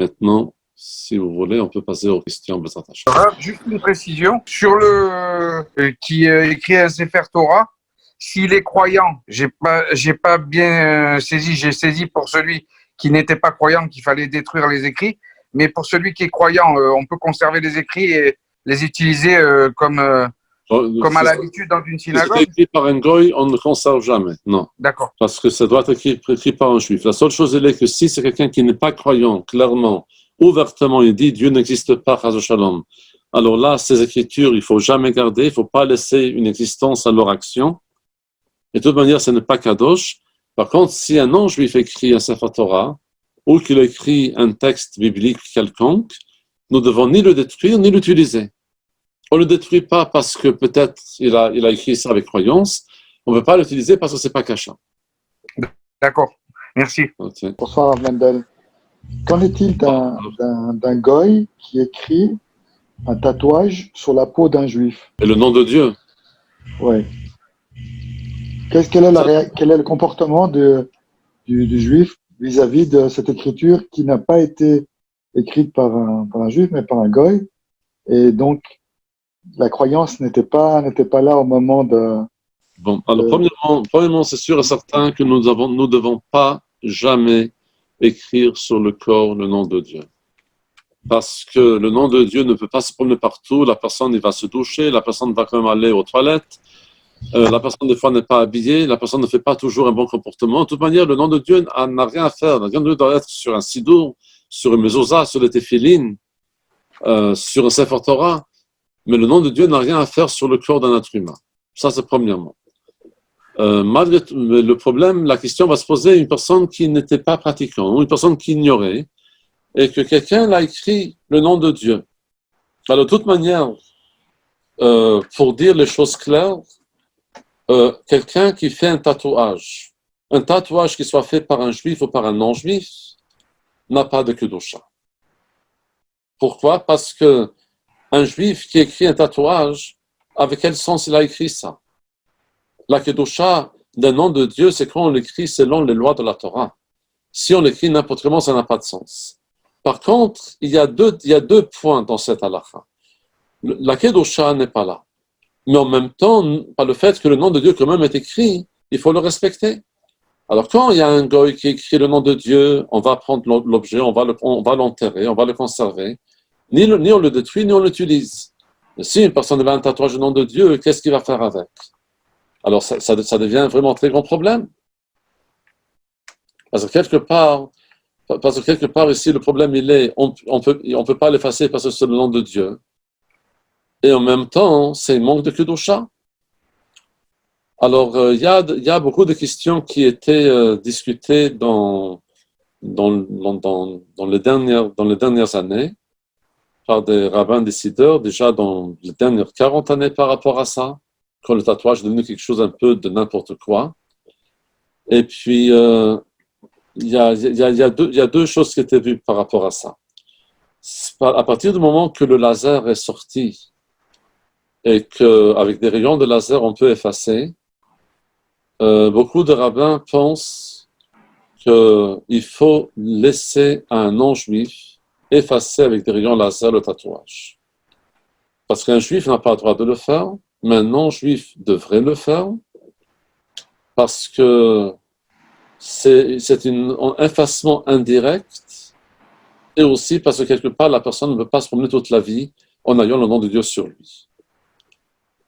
maintenant, si vous voulez, on peut passer aux questions. Juste une précision. Sur le qui écrit un Sefer Torah, s'il est croyant, j'ai pas bien saisi, j'ai saisi pour celui qui n'était pas croyant qu'il fallait détruire les écrits, mais pour celui qui est croyant, on peut conserver les écrits et les utiliser comme à l'habitude dans une synagogue. Si c'est écrit par un goy, on ne le conserve jamais, non. D'accord. Parce que ça doit être écrit par un juif. La seule chose est que si c'est quelqu'un qui n'est pas croyant, clairement, ouvertement, il dit Dieu n'existe pas, Chas Shalom. Alors là, ces écritures, il ne faut jamais garder, il ne faut pas laisser une existence à leur action. Et de toute manière, ce n'est pas kadosh. Par contre, si un non-juif écrit un Sefer Torah, ou qu'il écrit un texte biblique quelconque, nous ne devons ni le détruire, ni l'utiliser. On ne le détruit pas parce que peut-être il a écrit ça avec croyance, on ne peut pas l'utiliser parce que ce n'est pas cachant. D'accord, merci. Okay. Bonsoir Mendel. Qu'en est-il d'un goy qui écrit un tatouage sur la peau d'un juif? Et le nom de Dieu. Oui. Quel est le comportement du juif vis-à-vis de cette écriture qui n'a pas été écrite par un juif, mais par un goy? Et donc, la croyance n'était pas là au moment de... Bon, alors premièrement, c'est sûr et certain que nous ne devons pas jamais écrire sur le corps le nom de Dieu. Parce que le nom de Dieu ne peut pas se promener partout, la personne il va se doucher, la personne va quand même aller aux toilettes, la personne des fois n'est pas habillée, la personne ne fait pas toujours un bon comportement. De toute manière, le nom de Dieu n'a rien à faire. Le nom de Dieu doit être sur un sidour, sur une mezouza, sur des téphilines, sur un Sefer Torah. Mais le nom de Dieu n'a rien à faire sur le corps d'un être humain. Ça, c'est premièrement. Malgré tout, le problème, la question va se poser à une personne qui n'était pas pratiquante, ou une personne qui ignorait, et que quelqu'un l'a écrit le nom de Dieu. Alors, de toute manière, pour dire les choses claires, quelqu'un qui fait un tatouage qui soit fait par un juif ou par un non-juif, n'a pas de kedusha. Pourquoi? Parce que un juif qui écrit un tatouage, avec quel sens il a écrit ça? La kedusha d'un nom de Dieu, c'est quand on l'écrit selon les lois de la Torah. Si on l'écrit n'importe comment, ça n'a pas de sens. Par contre, il y a deux points dans cette halakha. La kedusha n'est pas là. Mais en même temps, par le fait que le nom de Dieu quand même est écrit, il faut le respecter. Alors quand il y a un goy qui écrit le nom de Dieu, on va prendre l'objet, on va l'enterrer, on va le conserver. Ni on le détruit, ni on l'utilise. Mais si une personne a un tatouage du nom de Dieu, qu'est-ce qu'il va faire avec? Alors ça devient vraiment un très grand problème. Parce que quelque part ici, le problème il est, on peut pas l'effacer parce que c'est le nom de Dieu. Et en même temps, c'est un manque de kedusha. Alors, il y a beaucoup de questions qui étaient discutées dans les dernières années par des rabbins décideurs, déjà dans les dernières 40 années par rapport à ça, quand le tatouage est devenu quelque chose un peu de n'importe quoi. Et puis, il y a deux choses qui étaient vues par rapport à ça. À partir du moment que le laser est sorti, et qu'avec des rayons de laser, on peut effacer, beaucoup de rabbins pensent qu'il faut laisser à un non-juif effacer avec des rayons laser le tatouage. Parce qu'un juif n'a pas le droit de le faire, mais un non-juif devrait le faire, parce que c'est un effacement indirect, et aussi parce que quelque part, la personne ne peut pas se promener toute la vie en ayant le nom de Dieu sur lui.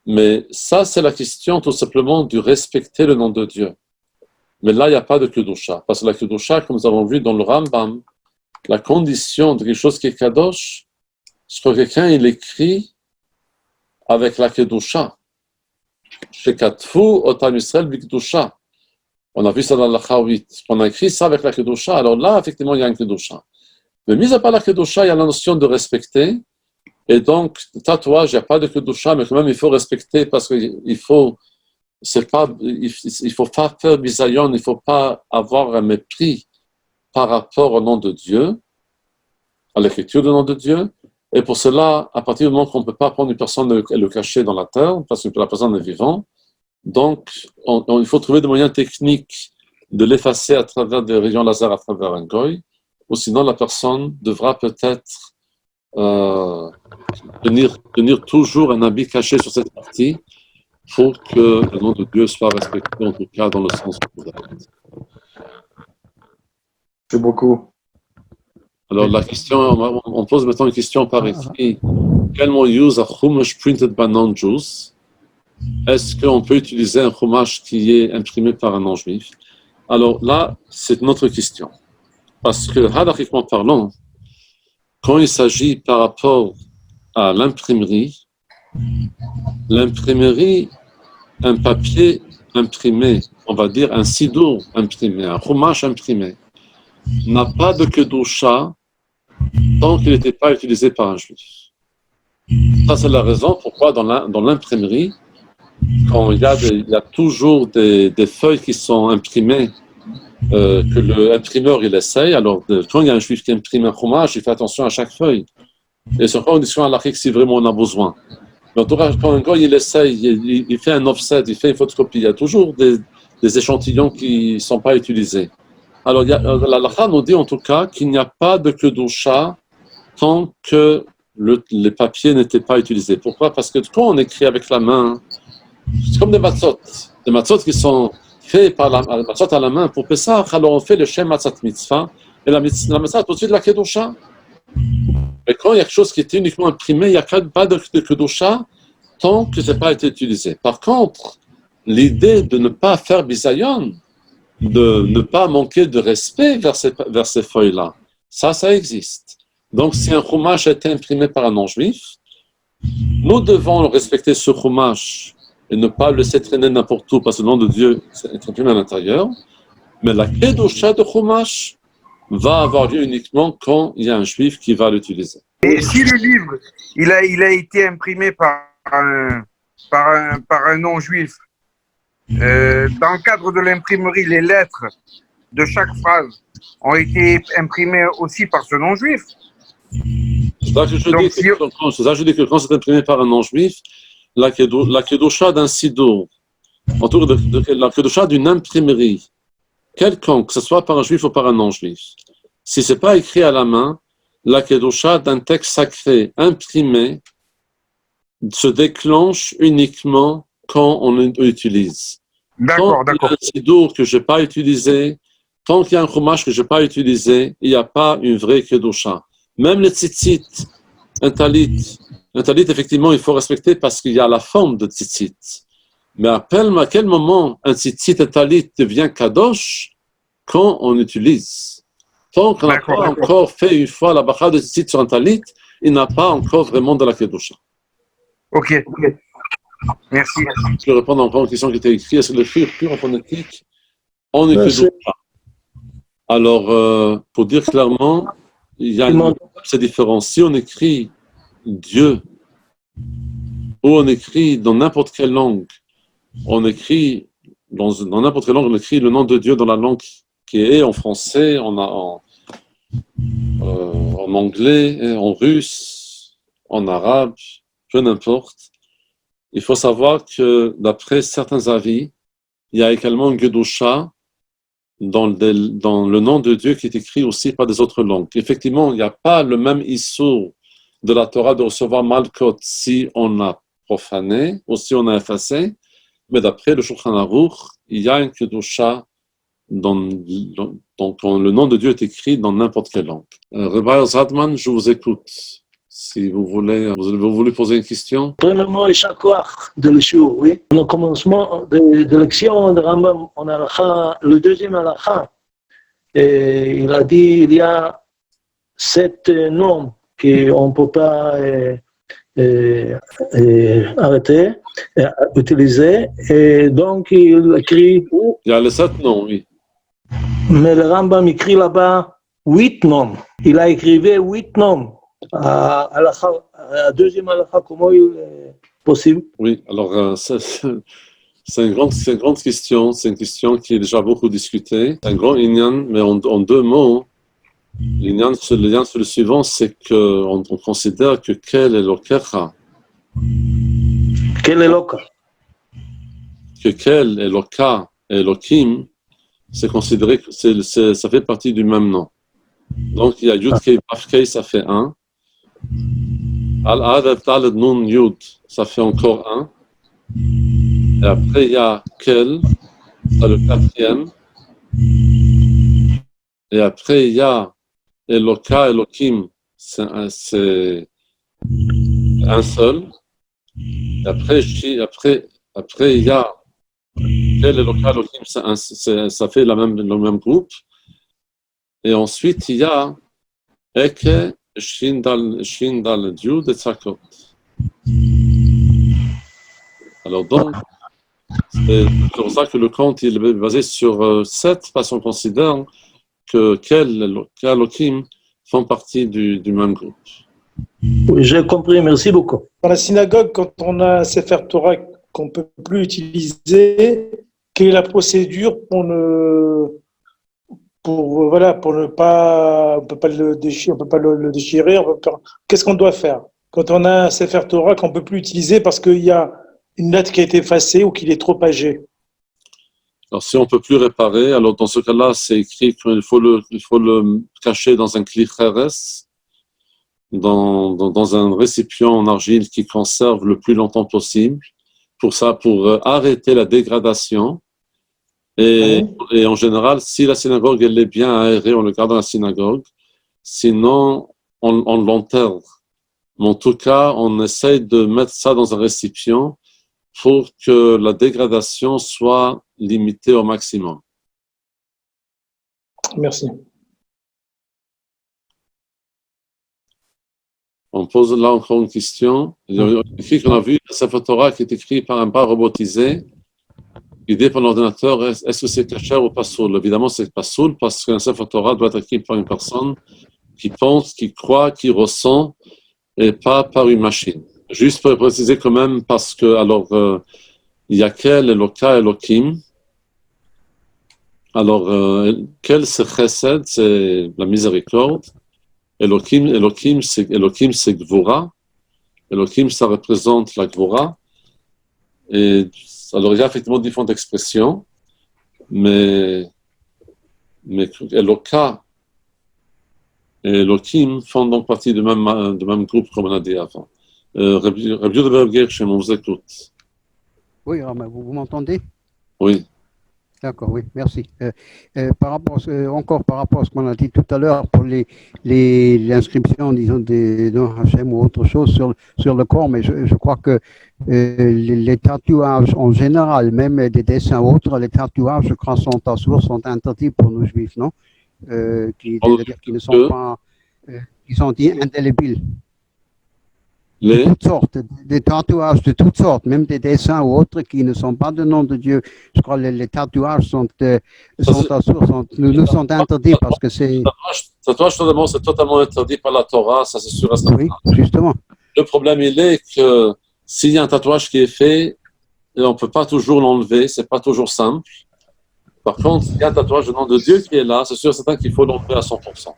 Mais ça, c'est la question tout simplement du respecter le nom de Dieu. Mais là, il n'y a pas de kedusha. Parce que la kedusha, comme nous avons vu dans le Rambam, la condition de quelque chose qui est kadosh, c'est que quelqu'un, il écrit avec la kedusha. Shekatfu otam Yisrael b'kedusha. On a vu ça dans la Lacha 8. On a écrit ça avec la kedusha. Alors là, effectivement, il y a une kedusha. Mais mis à part la kedusha, il y a la notion de respecter. Et donc, le tatouage, il n'y a pas de kedusha, mais quand même, il faut respecter parce qu'il faut, il faut pas faire bisayon, il ne faut pas avoir un mépris par rapport au nom de Dieu, à l'écriture du nom de Dieu. Et pour cela, à partir du moment qu'on ne peut pas prendre une personne et le cacher dans la terre, parce que la personne est vivante, donc il faut trouver des moyens techniques de l'effacer à travers des rayons laser à travers un goy, ou sinon la personne devra peut-être tenir toujours un habit caché sur cette partie pour que le nom de Dieu soit respecté, en tout cas dans le sens correct. C'est beaucoup. Alors la question, on pose maintenant une question par écrit. Can we use a chumash printed by non-Jews? Est-ce qu'on peut utiliser un chumash qui est imprimé par un non-juif? Alors là, c'est une autre question. Parce que, halakhiquement parlant, quand il s'agit par rapport à l'imprimerie, un papier imprimé, on va dire un sidour imprimé, un chumash imprimé, n'a pas de kedusha tant qu'il n'était pas utilisé par un juif. Ça, c'est la raison pourquoi dans l'imprimerie, quand il y a toujours des feuilles qui sont imprimées, que l'imprimeur il essaye, alors quand il y a un juif qui imprime un chumash, il fait attention à chaque feuille. Et c'est encore une discussion à l'Afrique si vraiment on a besoin. Mais en tout cas, quand un gars il essaye, il fait un offset, il fait une photocopie, il y a toujours des échantillons qui ne sont pas utilisés. Alors, la halakha nous dit en tout cas qu'il n'y a pas de kedusha tant que les papiers n'étaient pas utilisés. Pourquoi? Parce que quand on écrit avec la main, c'est comme des matzot qui sont faits par la matzot à la main pour Pessah. Alors on fait le shem matzat mitzvah et la matzah tout de suite la kedusha. Mais quand il y a quelque chose qui est uniquement imprimé, il n'y a pas de kedusha tant que ça n'a pas été utilisé. Par contre, l'idée de ne pas faire bisayon, de ne pas manquer de respect vers ces feuilles-là, ça existe. Donc, si un chumash a été imprimé par un non-juif, nous devons respecter ce chumash et ne pas le laisser traîner n'importe où parce que le nom de Dieu est imprimé à l'intérieur. Mais la kedusha de chumash va avoir lieu uniquement quand il y a un juif qui va l'utiliser. Et si le livre, il a été imprimé par un non-juif, dans le cadre de l'imprimerie, les lettres de chaque phrase ont été imprimées aussi par ce non-juif. C'est ça que je dis que quand c'est imprimé par un non-juif, la kedusha d'un sidour, autour de la kedusha d'une imprimerie, quelconque, que ce soit par un juif ou par un non-juif, si ce n'est pas écrit à la main, la kedusha d'un texte sacré imprimé se déclenche uniquement quand on l'utilise. D'accord. Tant qu'il y a un sidour que je n'ai pas utilisé, tant qu'il y a un chumash que je n'ai pas utilisé, il n'y a pas une vraie kedusha. Même les tzitzit, un talit, effectivement, il faut respecter parce qu'il y a la forme de tzitzit. Mais à quel moment un tzitzit, un talit devient kadosh? Quand on utilise. Tant qu'on n'a pas encore fait une fois la bracha de tzitzit sur un talit, il n'a pas encore vraiment de la kedusha. Ok. Merci. Je vais répondre encore à une question qui était écrite. Est-ce que le fil pur en phonétique, on est kedusha? Alors, pour dire clairement, il y a ces différences. Si on écrit Dieu, ou on écrit dans n'importe quelle langue, on écrit dans n'importe quelle langue, on écrit le nom de Dieu dans la langue qui est en français, en anglais, en russe, en arabe, peu n'importe. Il faut savoir que d'après certains avis, il y a également une kedusha dans le nom de Dieu qui est écrit aussi par des autres langues. Effectivement, il n'y a pas le même issur de la Torah de recevoir Malkot si on a profané ou si on a effacé, mais d'après le Shulchan Aruch, il y a une kedusha quand le nom de Dieu est écrit dans n'importe quelle langue. Rabbi Zadman, je vous écoute. Si vous voulez poser une question. Premièrement, יישר כוח de l'Ishur, oui. Au commencement de l'élection de Rambam en halakha, le deuxième halakha, il a dit il y a 7 noms qu'on ne peut pas arrêter, utiliser, et donc il écrit. Il y a les 7 noms, oui. Mais le Rambam écrit là-bas 8 noms. Il a écrit 8 noms. À la deuxième halakha, comment il est possible? Oui, alors c'est une grande question. C'est une question qui est déjà beaucoup discutée. C'est un grand inyan, mais en 2 mots, l'inyan sur le suivant, c'est qu'on considère que quel est l'okecha. Quel est l'oka? Que quel est l'oka et l'okim, c'est considéré que ça fait partie du même nom. Donc, il y a Yud Kei Vav Kei, ça fait 1. Al-Adad Daled Nun Yud, ça fait encore 1. Et après, il y a Kel, c'est le 4e. Et après, il y a Eloka, Elokim, c'est un seul. Et après, il y a Kel, Eloka, Elokim, ça fait le même groupe. Et ensuite, il y a Eke, Shindal, Yud et Tzakot. Alors donc, c'est pour ça que le compte il est basé sur 7, parce qu'on considère que Kel et Elokim font partie du même groupe. Oui, j'ai compris, merci beaucoup. Dans la synagogue, quand on a un Sefer Torah qu'on ne peut plus utiliser, quelle est la procédure pour ne pas, on peut pas le déchirer, qu'est-ce qu'on doit faire quand on a un Sefer Torah qu'on ne peut plus utiliser parce qu'il y a une lettre qui a été effacée ou qu'il est trop âgé? Alors, si on ne peut plus réparer, alors dans ce cas-là, c'est écrit qu'il faut le cacher dans un kli cheres, dans un récipient en argile qui conserve le plus longtemps possible, pour arrêter la dégradation. Et en général, si la synagogue elle est bien aérée, on le garde dans la synagogue. Sinon, on l'enterre. Mais en tout cas, on essaye de mettre ça dans un récipient pour que la dégradation soit limitée au maximum. Merci. On pose là encore une question. Il y a écrit qu'on a vu un Sefer Torah qui est écrit par un bras robotisé, guidé par l'ordinateur. Est-ce que c'est kasher ou pas soul? Évidemment, c'est pas soul parce qu'un Sefer Torah doit être écrit par une personne qui pense, qui croit, qui ressent, et pas par une machine. Juste pour préciser quand même, parce que, alors, il y a Kel, Eloka, Elokim. Alors, Kel, c'est Chesed, c'est la miséricorde. Elokim, c'est Gvura. Elokim, ça représente la Gvura. Et alors, il y a effectivement différentes expressions, mais Eloka et Elokim font donc partie du même groupe, comme on a dit avant. Rabbi Yehuda Berger, chez moi, vous écoute. Oui, vous m'entendez? Oui. D'accord, oui, merci. Par rapport à ce qu'on a dit tout à l'heure pour l'inscription, disons, des noms Hachem ou autre chose sur le corps, mais je crois que les tatouages en général, même des dessins autres, les tatouages, je crois, sont interdits pour nos juifs, non? C'est-à-dire qu'ils ne sont pas, qui sont dits indélébiles. De toutes sortes, des tatouages de toutes sortes, même des dessins ou autres qui ne sont pas de nom de Dieu. Je crois que les tatouages sont interdits parce que c'est... Tatouage, c'est totalement interdit par la Torah, ça c'est sûr. Oui, justement. Le problème, il est que s'il y a un tatouage qui est fait, on ne peut pas toujours l'enlever, c'est pas toujours simple. Par contre, s'il y a un tatouage de nom de Dieu qui est là, c'est sûr certain qu'il faut l'enlever à 100%.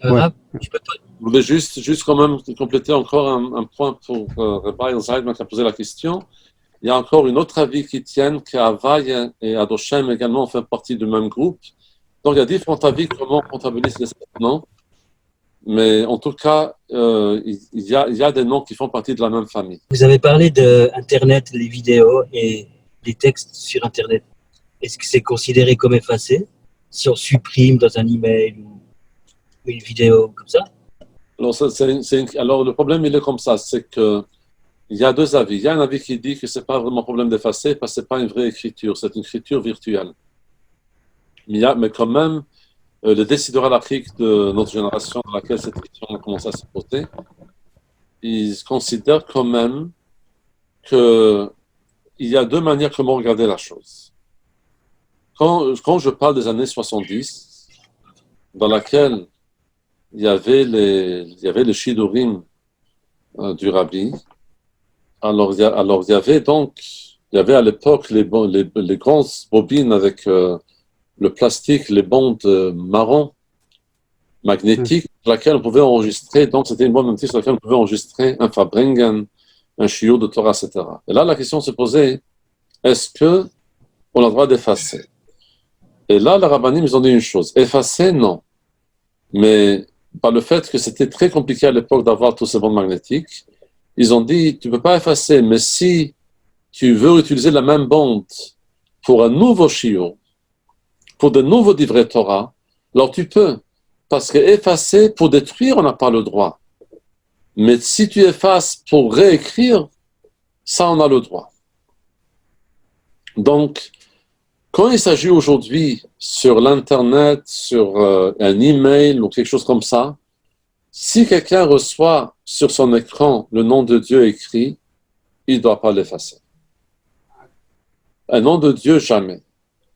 Ouais. Je voulais juste quand même compléter encore un point pour Rabbi Zaidman qui a posé la question. Il y a encore une autre avis qui tient qu'Havaï et Adoshem également font partie du même groupe. Donc il y a différents avis comment on comptabilise les noms. Mais en tout cas, il y a des noms qui font partie de la même famille. Vous avez parlé d'Internet, les vidéos et les textes sur Internet. Est-ce que c'est considéré comme effacé si on supprime dans un email ou une vidéo comme ça? Alors, le problème, il est comme ça, c'est que il y a deux avis. Il y a un avis qui dit que ce n'est pas vraiment un problème d'effacer parce que ce n'est pas une vraie écriture, c'est une écriture virtuelle. Mais quand même, le décideur à l'Afrique de notre génération dans laquelle cette question a commencé à se poser, ils considèrent quand même qu'il y a deux manières comment regarder la chose. Quand je parle des années 70, dans laquelle il y avait les shidurim du Rabbi. Alors il y avait à l'époque les grosses bobines avec le plastique, les bandes marron magnétiques, sur laquelle on pouvait enregistrer. Donc c'était une bande magnétique sur laquelle on pouvait enregistrer un Farbrengen, un chiot de Torah, etc. Et là la question se posait, est-ce que on a le droit d'effacer? Et là, les rabbinim, ils ont dit une chose. Effacer, non. Mais par le fait que c'était très compliqué à l'époque d'avoir tous ces bandes magnétiques, ils ont dit, tu ne peux pas effacer, mais si tu veux utiliser la même bande pour un nouveau shiur, pour de nouveaux livrets Torah, alors tu peux. Parce que effacer pour détruire, on n'a pas le droit. Mais si tu effaces pour réécrire, ça, on a le droit. Donc, quand il s'agit aujourd'hui sur l'Internet, sur un email ou quelque chose comme ça, si quelqu'un reçoit sur son écran le nom de Dieu écrit, il ne doit pas l'effacer. Un nom de Dieu, jamais.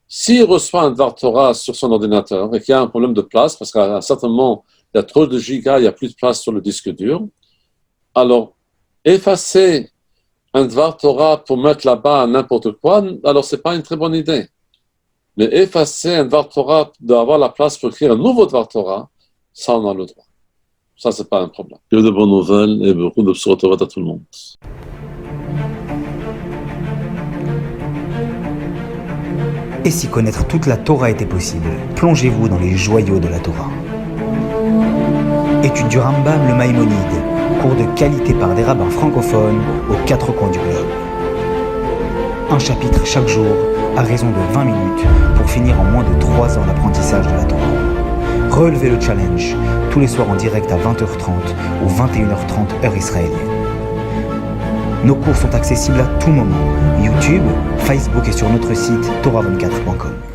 S'il reçoit un Dvar Torah sur son ordinateur et qu'il y a un problème de place, parce qu'à un certain moment, il y a trop de gigas, il n'y a plus de place sur le disque dur, alors effacer un Dvar Torah pour mettre là-bas n'importe quoi, alors ce n'est pas une très bonne idée. Mais effacer un Dvar Torah, d'avoir la place pour écrire un nouveau Dvar Torah, ça, on a le droit. Ça, ce n'est pas un problème. Que de bonnes nouvelles et beaucoup de b'sorot tovot à tout le monde. Et si connaître toute la Torah était possible, plongez-vous dans les joyaux de la Torah. Étude du Rambam, le Maïmonide, cours de qualité par des rabbins francophones aux 4 coins du globe. Un chapitre chaque jour, à raison de 20 minutes, pour finir en moins de 3 ans l'apprentissage de la Torah. Relevez le challenge, tous les soirs en direct à 20h30 ou 21h30 heure israélienne. Nos cours sont accessibles à tout moment, YouTube, Facebook et sur notre site torah24.com.